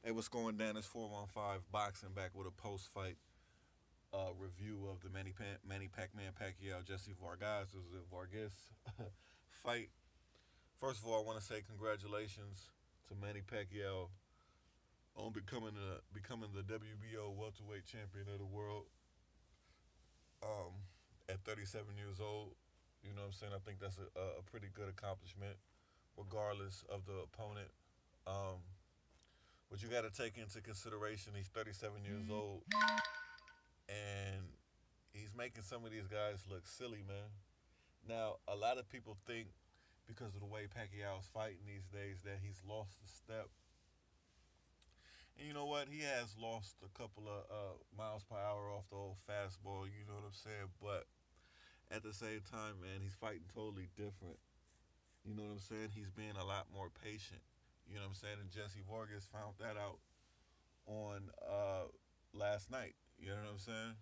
Hey, what's going down? It's 415 Boxing back with a post fight review of the Manny Pac-Man Pacquiao Jessie Vargas. This is a Vargas fight. First of all, I want to say congratulations to Manny Pacquiao on becoming the WBO welterweight champion of the world um, at 37 years old. You know what I'm saying? I think that's a pretty good accomplishment, regardless of the opponent. Um, but you got to take into consideration he's 37 years old and he's making some of these guys look silly, man. Now, a lot of people think because of the way Pacquiao's fighting these days that he's lost a step. And you know what? He has lost a couple of miles per hour off the old fastball, you know what I'm saying? But at the same time, man, he's fighting totally different. You know what I'm saying? He's being a lot more patient. You know what I'm saying? And Jesse Vargas found that out on last night. You know what I'm saying?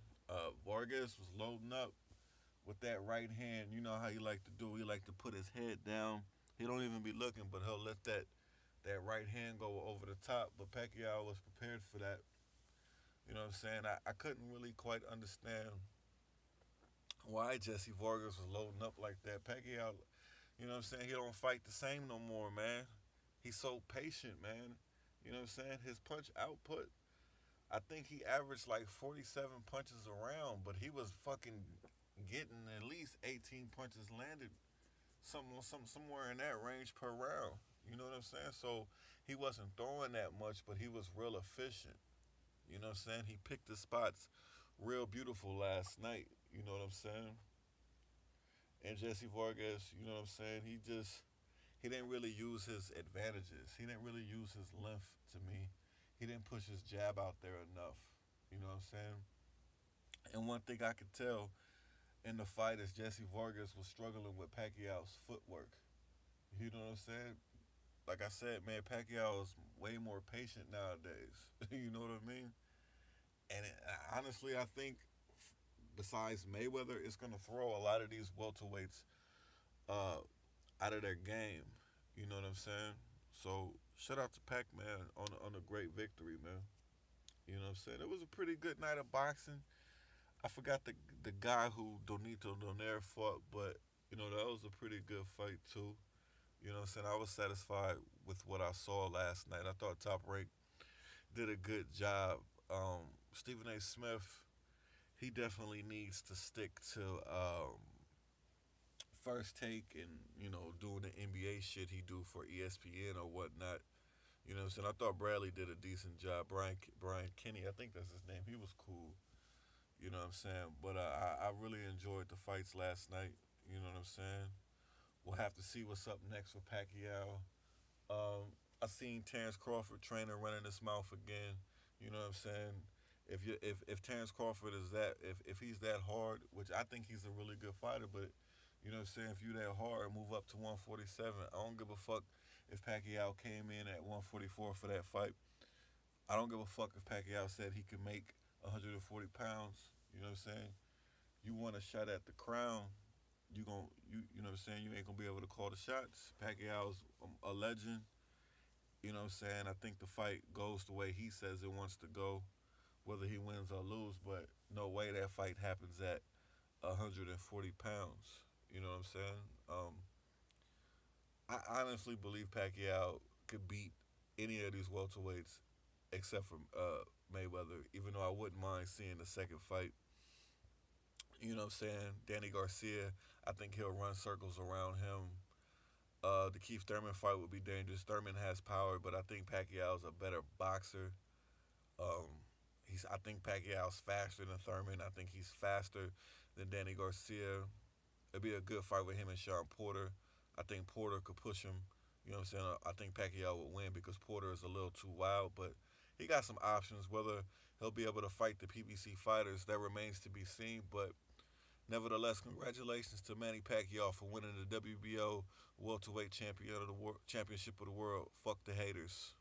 Vargas was loading up with that right hand. You know how he like to do. He like to put his head down. He don't even be looking, but he'll let that right hand go over the top. But Pacquiao was prepared for that. You know what I'm saying? I couldn't really quite understand why Jesse Vargas was loading up like that. Pacquiao, you know what I'm saying? He don't fight the same no more, man. He's so patient, man. You know what I'm saying? His punch output, I think he averaged like 47 punches around, but he was fucking getting at least 18 punches landed, somewhere in that range per round. You know what I'm saying? So he wasn't throwing that much, but he was real efficient. You know what I'm saying? He picked the spots real beautiful last night. You know what I'm saying? And Jesse Vargas, you know what I'm saying? He didn't really use his advantages. He didn't really use his length to me. He didn't push his jab out there enough. You know what I'm saying? And one thing I could tell in the fight is Jesse Vargas was struggling with Pacquiao's footwork. You know what I'm saying? Like I said, man, Pacquiao is way more patient nowadays. You know what I mean? And honestly, I think besides Mayweather, it's gonna throw a lot of these welterweights uh, out of their game. You know what I'm saying? So shout out to Pac Man on a great victory, man. You know what I'm saying? It was a pretty good night of boxing. I forgot the guy who Donito Donaire fought, but you know that was a pretty good fight too. You know what I'm saying? I was satisfied with what I saw last night. I thought Top Rank did a good job. Stephen A. Smith, he definitely needs to stick to first take and doing the NBA shit he do for ESPN or whatnot. You know what I'm saying? I thought Bradley did a decent job. Brian Kenny, I think that's his name. He was cool. You know what I'm saying? But I really enjoyed the fights last night. You know what I'm saying? We'll have to see what's up next with Pacquiao. I seen Terrence Crawford training running his mouth again. You know what I'm saying? If Terrence Crawford is if he's that hard, which I think he's a really good fighter, but you know what I'm saying, if you that hard, move up to 147. I don't give a fuck if Pacquiao came in at 144 for that fight. I don't give a fuck if Pacquiao said he could make 140 pounds. You know what I'm saying? You want a shot at the crown, you know what I'm saying, you ain't gonna be able to call the shots. Pacquiao's a legend. You know what I'm saying? I think the fight goes the way he says it wants to go, whether he wins or lose. But no way that fight happens at 140 pounds. You know what I'm saying? I honestly believe Pacquiao could beat any of these welterweights except for Mayweather. Even though I wouldn't mind seeing the second fight. You know what I'm saying? Danny Garcia, I think he'll run circles around him. The Keith Thurman fight would be dangerous. Thurman has power, but I think Pacquiao's a better boxer. Um, I think Pacquiao's faster than Thurman. I think he's faster than Danny Garcia. It'd be a good fight with him and Sean Porter. I think Porter could push him. You know what I'm saying? I think Pacquiao would win because Porter is a little too wild, but he got some options. Whether he'll be able to fight the PBC fighters, that remains to be seen. But nevertheless, congratulations to Manny Pacquiao for winning the WBO welterweight championship of the world. Fuck the haters.